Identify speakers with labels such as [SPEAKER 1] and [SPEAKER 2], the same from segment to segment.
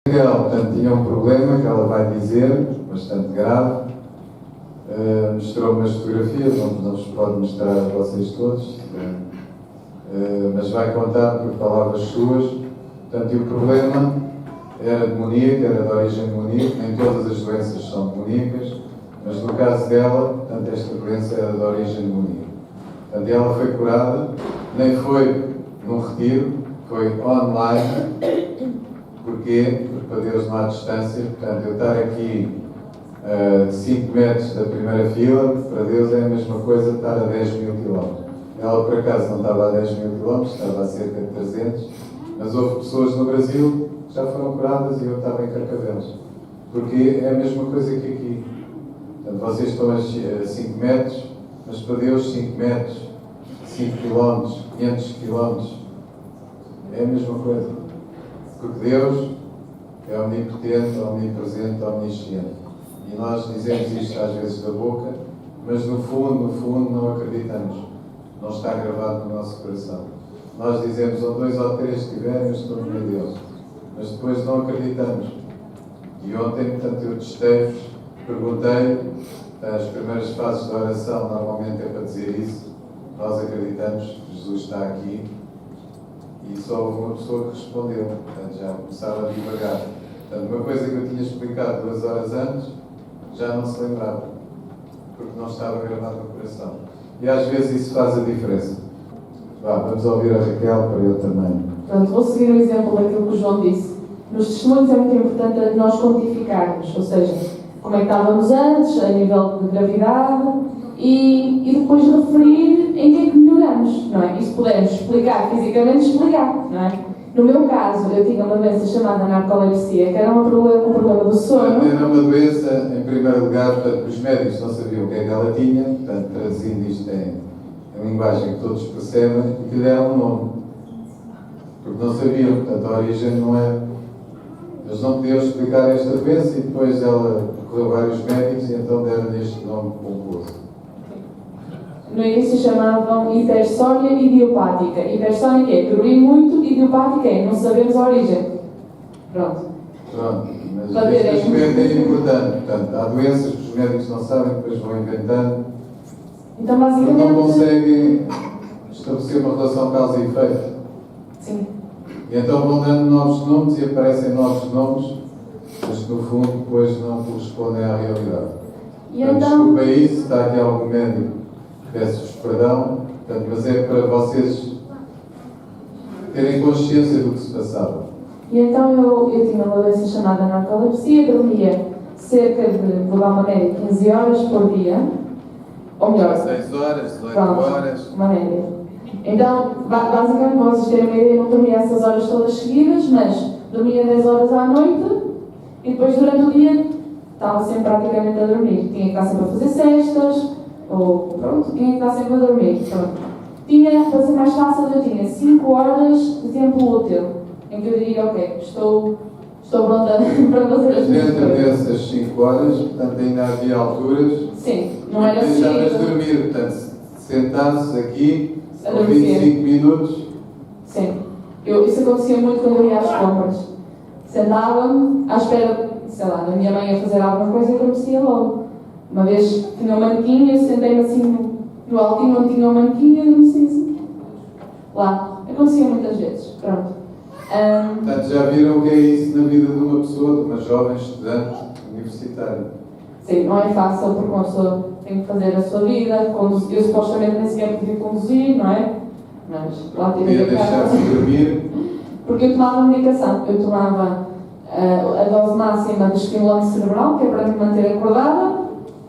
[SPEAKER 1] Ela, portanto, tinha um problema que ela vai dizer, bastante grave. Mostrou-me umas fotografias, não vos pode mostrar a vocês todos, mas vai contar por palavras suas. Portanto, e o problema era demoníaco, era de origem demoníaca. Nem todas as doenças são demoníacas, mas no caso dela, portanto, esta doença era de origem demoníaca. Portanto, ela foi curada, nem foi num retiro, foi online. Porquê? Porque para Deus não há distância. Portanto, eu estar aqui 5 metros da primeira fila, para Deus é a mesma coisa de estar a 10 mil quilómetros. Ela, por acaso, não estava a 10 mil quilómetros, estava a cerca de 300, mas houve pessoas no Brasil que já foram curadas e eu estava em Carcavelos. Porque é a mesma coisa que aqui. Portanto, vocês estão a 5 metros, mas para Deus 5 metros, 5 quilómetros, 500 quilómetros, é a mesma coisa. Porque Deus é omnipotente, omnipresente, omnisciente. E nós dizemos isto às vezes da boca, mas no fundo não acreditamos. Não está gravado no nosso coração. Nós dizemos, onde 2 ou 3 estiverem, eu estou no meio deles. Mas depois não acreditamos. E ontem, portanto, eu testei-vos, perguntei, as primeiras fases da oração normalmente é para dizer isso. Nós acreditamos, Jesus está aqui. E só houve uma pessoa que respondeu, portanto já começava a divagar. Portanto, uma coisa que eu tinha explicado 2 horas antes, já não se lembrava, porque não estava gravado no coração. E às vezes isso faz a diferença. Vamos ouvir a Raquel para eu também.
[SPEAKER 2] Portanto, vou seguir o exemplo daquilo que o João disse. Nos testemunhos é muito importante nós quantificarmos, ou seja, como é que estávamos antes, a nível de gravidade, e depois referir em que é que melhoramos, não é? E se pudermos explicar fisicamente, explicar, não é? No meu caso, eu tinha uma doença chamada narcolepsia, que era um problema do sono.
[SPEAKER 1] Era uma doença, em primeiro lugar, portanto, os médicos não sabiam o que é que ela tinha, portanto, traduzindo isto em linguagem que todos percebem, e que lhe deram um nome. Porque não sabiam, portanto, a origem não é... Eles não podiam explicar esta doença e depois ela recorreu vários médicos e então deram-lhe este nome pomposo.
[SPEAKER 2] No início chamavam hipersónia idiopática. Hipersónica é dormir muito, idiopática é não sabemos a origem. Pronto,
[SPEAKER 1] mas este aspecto é importante. Portanto, há doenças que os médicos não sabem, depois vão inventando.
[SPEAKER 2] Então, basicamente...
[SPEAKER 1] Porque não conseguem estabelecer uma relação causa e efeito.
[SPEAKER 2] Sim.
[SPEAKER 1] E então vão dando novos nomes e aparecem novos nomes, mas que no fundo depois não correspondem à realidade.
[SPEAKER 2] E
[SPEAKER 1] então...
[SPEAKER 2] então...
[SPEAKER 1] Desculpa isso, está aqui algum médico. Peço-vos perdão, portanto, mas é para vocês terem consciência do que se passava.
[SPEAKER 2] E então eu tinha uma doença chamada narcolepsia, dormia cerca de, vou dar uma média, 15 horas por dia, ou melhor...
[SPEAKER 1] 6 horas, 18 horas...
[SPEAKER 2] Uma média. Então, basicamente, para vocês terem uma ideia, eu não dormia essas horas todas seguidas, mas dormia 10 horas à noite e depois, durante o dia, estava sempre praticamente a dormir. Tinha que estar sempre a fazer cestas... ou pronto, quem é que está sempre a dormir? Pronto. Tinha, para ser mais fácil, eu tinha 5 horas de tempo útil, em que eu diria, ok, estou pronta para fazer as minhas coisas.
[SPEAKER 1] Dentro dessas 5 horas, portanto, ainda havia alturas.
[SPEAKER 2] Sim, não era assim.
[SPEAKER 1] Deixavas de dormir, portanto, sentar-se aqui, por 25 minutos.
[SPEAKER 2] Sim, isso acontecia muito quando eu ia às compras. Sentava-me à espera, sei lá, da minha mãe a fazer alguma coisa e adormecia logo. Uma vez tinha um manequim, eu sentei-me assim no altinho onde tinha um manequim e adormeci assim. Lá. Acontecia muitas vezes. Pronto.
[SPEAKER 1] Portanto, já viram o que é isso na vida de uma pessoa, de uma jovem estudante universitária?
[SPEAKER 2] Sim, não é fácil porque uma pessoa tem que fazer a sua vida. Eu supostamente nem sequer podia conduzir, não é? Mas lá tive
[SPEAKER 1] podia deixar-se dormir.
[SPEAKER 2] Porque eu tomava medicação. Eu tomava a dose máxima de estimulante cerebral, que é para me manter acordada.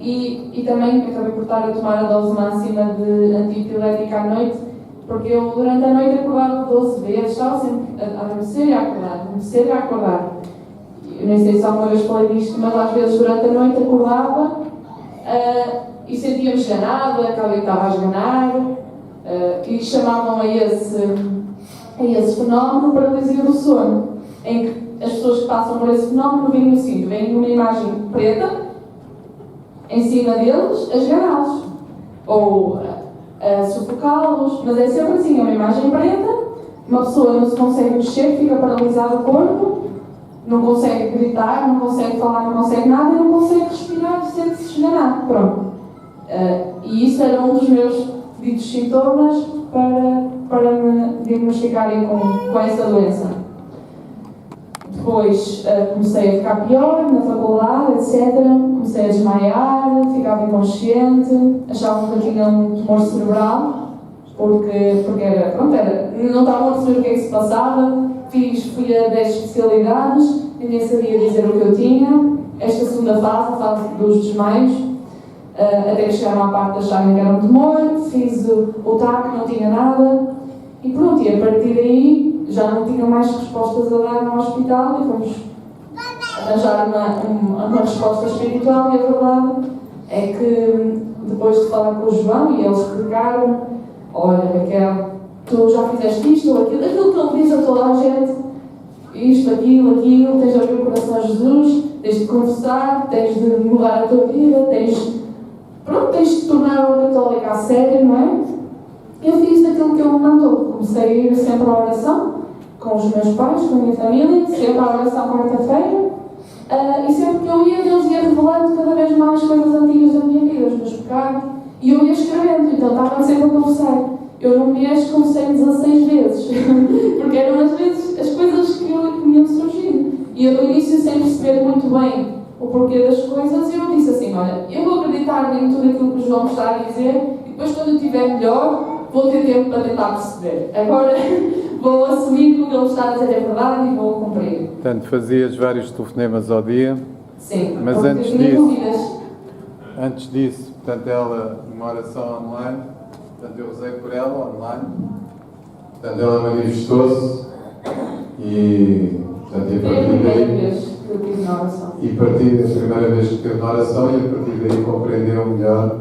[SPEAKER 2] E também acabei por estar a tomar a dose máxima de antiepilética à noite, porque eu durante a noite acordava 12 vezes, estava sempre a adormecer e a acordar. Eu nem sei se alguma vez falei disto, mas às vezes durante a noite acordava e sentia-me esganada, que alguém estava a esganar, e chamavam a esse fenómeno paralisia do sono, em que as pessoas que passam por esse fenómeno veem assim, veem uma imagem preta em cima deles, a esganá-los ou a sufocá-los, mas é sempre assim, é uma imagem preta, uma pessoa não se consegue mexer, fica paralisado o corpo, não consegue gritar, não consegue falar, não consegue nada e não consegue respirar, sente-se desganado. Pronto. E isso era um dos meus ditos sintomas para me diagnosticarem com essa doença. Depois comecei a ficar pior na faculdade, etc. Comecei a desmaiar, ficava inconsciente, achavam que eu tinha um tumor cerebral, porque não estavam a perceber o que é que se passava. Fui a 10 especialidades, ninguém sabia dizer o que eu tinha. Esta segunda fase, a fase dos desmaios, até que chegaram à parte de acharem que era um tumor, fiz o TAC, não tinha nada, e pronto, e a partir daí já não tinham mais respostas a dar no hospital e fomos arranjar uma resposta espiritual. E a verdade é que depois de falar com o João e eles explicaram: olha, Raquel, tu já fizeste isto ou aquilo que ele diz a toda a gente, isto, aquilo, tens de abrir o coração a Jesus, tens de confessar, tens de mudar a tua vida, tens de tornar uma católica a sério, não é? Eu fiz aquilo que ele me mandou. Comecei a ir sempre à oração, com os meus pais, com a minha família, sempre à oração quarta-feira, e sempre que eu ia, Deus ia revelando cada vez mais coisas antigas da minha vida, os meus pecados, e eu ia escrevendo, então estava sempre a confessar. Eu num mês confessei 16 vezes, porque eram às vezes as coisas que me iam surgindo. E eu no início, sem perceber muito bem o porquê das coisas, eu disse assim: olha, eu vou acreditar em tudo aquilo que o João me está a dizer, e depois quando eu estiver melhor, vou ter tempo para tentar perceber. Agora vou assumir que o que ele está a dizer é verdade e vou cumprir.
[SPEAKER 1] Portanto, fazias vários telefonemas ao dia?
[SPEAKER 2] Sim.
[SPEAKER 1] Mas antes disso, portanto, ela, uma oração online, portanto, eu rezei por ela online, portanto, ela manifestou-se e, portanto, a partir daí...
[SPEAKER 2] Eu tive na oração.
[SPEAKER 1] E a primeira vez que teve na oração, e a partir daí compreendeu melhor,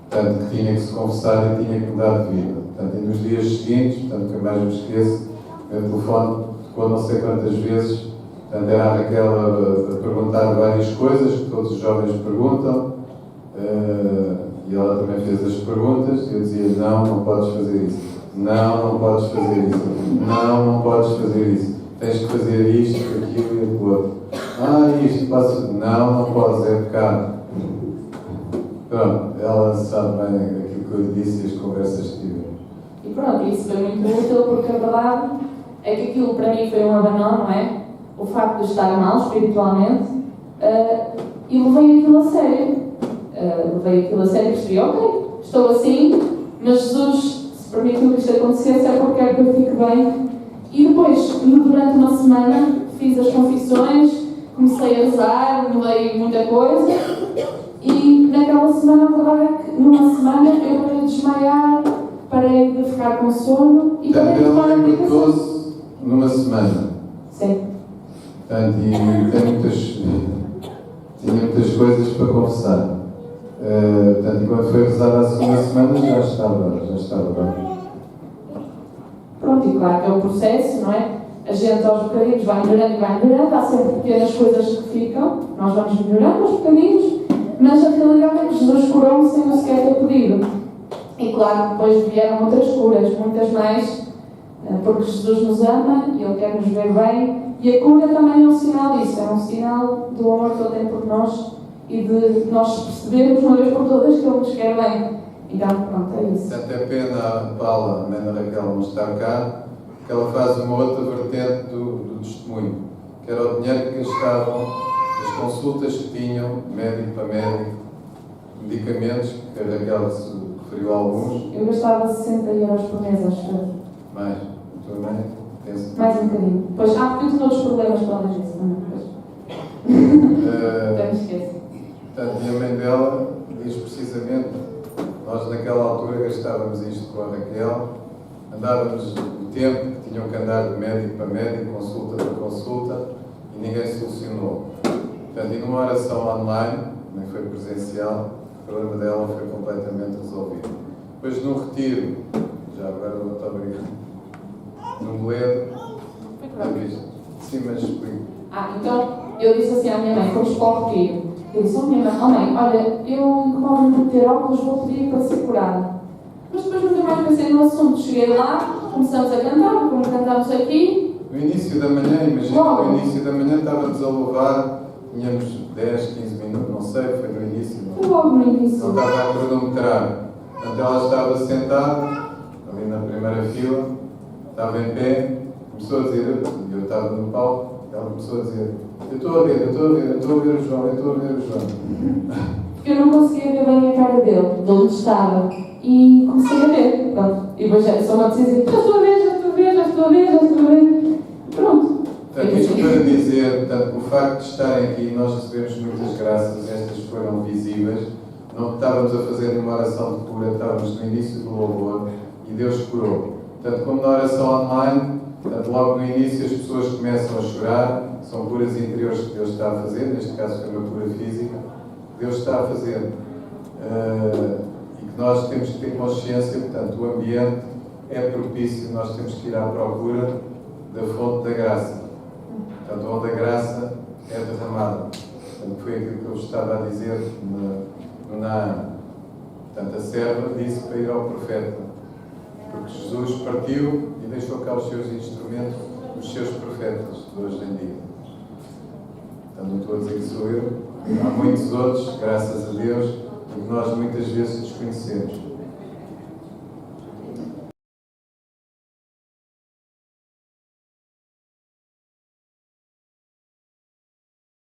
[SPEAKER 1] portanto, que tinha que se confessar e tinha que mudar de vida. Portanto, e nos dias seguintes, portanto, que mais me esqueço, o meu telefone tocou não sei quantas vezes, portanto, era a Raquel a perguntar várias coisas que todos os jovens perguntam, e ela também fez as perguntas, e eu dizia: não podes fazer isso, não podes fazer isso, não podes fazer isso, tens que fazer isto, aquilo e aquilo outro. Isto posso... Não podes, é pecado. Pronto, ela sabe bem aquilo que eu lhe disse e as conversas que tive.
[SPEAKER 2] E pronto, isso foi muito útil, porque a verdade é que aquilo para mim foi um abandono, não é? O facto de estar mal espiritualmente, e levei aquilo a sério. E percebi: ok, estou assim, mas Jesus, se permitiu que isto acontecesse, é porque quer que eu fique bem. E depois, durante uma semana, fiz as confissões, comecei a rezar, mudei muita coisa, e naquela semana, a verdade é que numa semana eu parei de desmaiar, parei de ficar com sono e parei de tomar a medicação.
[SPEAKER 1] Numa semana?
[SPEAKER 2] Sim.
[SPEAKER 1] Portanto, e tinha muitas coisas para confessar. Portanto, quando foi rezada a segunda semana, já estava bem.
[SPEAKER 2] Pronto, e claro que é um processo, não é? A gente aos bocadinhos vai melhorando, há sempre pequenas coisas que ficam, nós vamos melhorando aos bocadinhos, mas a realidade é que Jesus curou-me sem eu sequer ter pedido. E claro, depois vieram outras curas, muitas mais, porque Jesus nos ama e Ele quer nos ver bem, e a cura também é um sinal disso, é um sinal do amor que Ele tem por nós e de nós percebermos uma vez por todas que Ele nos quer bem. Então, pronto, é isso.
[SPEAKER 1] Até pena a Paula, a Ana Raquel, não estar cá, que ela faz uma outra vertente do testemunho, que era o dinheiro que gastavam, as consultas que tinham, médico para médico, medicamentos, que a Raquel se referiu a alguns.
[SPEAKER 2] Eu gastava 60 euros por mês, acho que.
[SPEAKER 1] Mais? A tua mãe?
[SPEAKER 2] Mais um bocadinho. Pois, porque eu tenho outros problemas para além disso também. Até me esqueço.
[SPEAKER 1] Portanto, e a mãe dela diz precisamente: nós naquela altura gastávamos isto com a Raquel, andávamos o tempo que tinham que andar de médico para médico, consulta para consulta, e ninguém solucionou. Portanto, e numa oração online, nem foi presencial, o problema dela foi completamente resolvido. Depois num retiro, já agora não estou obrigado, num Moledo, já viste? Sim, mas explico.
[SPEAKER 2] Então, eu disse assim à minha mãe, fomos para o retiro. Eu disse: minha mãe, olha, eu incomodo-me de ter óculos, vou pedir para ser curada. Mas depois nunca mais pensei no assunto. Cheguei lá, começamos a cantar, como cantamos aqui,
[SPEAKER 1] No início da manhã, imagina,
[SPEAKER 2] Logo.
[SPEAKER 1] no início da manhã estávamos a louvar, tínhamos 10, 15 minutos, não sei, foi no início.
[SPEAKER 2] Foi logo no início.
[SPEAKER 1] Não estava a cronometrar. Portanto, ela estava sentada, ali na primeira fila, estava em pé, começou a dizer, eu estava no palco, ela começou a dizer, eu estou a ver o João, eu estou a ver o João.
[SPEAKER 2] Porque eu não conseguia ver bem a cara dele, de onde estava. E comecei a ver, pronto. E depois só me disse assim, já estou a ver. Pronto.
[SPEAKER 1] Portanto, isto para dizer, portanto, o facto de estarem aqui, nós recebemos muitas graças, estas foram visíveis. Não estávamos a fazer uma oração de cura, estávamos no início do louvor e Deus curou. Portanto, como na oração online, portanto, logo no início as pessoas começam a chorar, são curas interiores que Deus está a fazer, neste caso foi uma cura física, que Deus está a fazer. E que nós temos que ter consciência, portanto, o ambiente é propício, nós temos que ir à procura da fonte da graça. Portanto, onde a graça é derramada. Portanto, foi aquilo que eu estava a dizer no Naam. Portanto, a serva disse para ir ao profeta. Porque Jesus partiu e deixou cá os seus instrumentos, os seus profetas, de hoje em dia. Portanto, não estou a dizer que sou eu. Há muitos outros, graças a Deus, e que nós muitas vezes desconhecemos.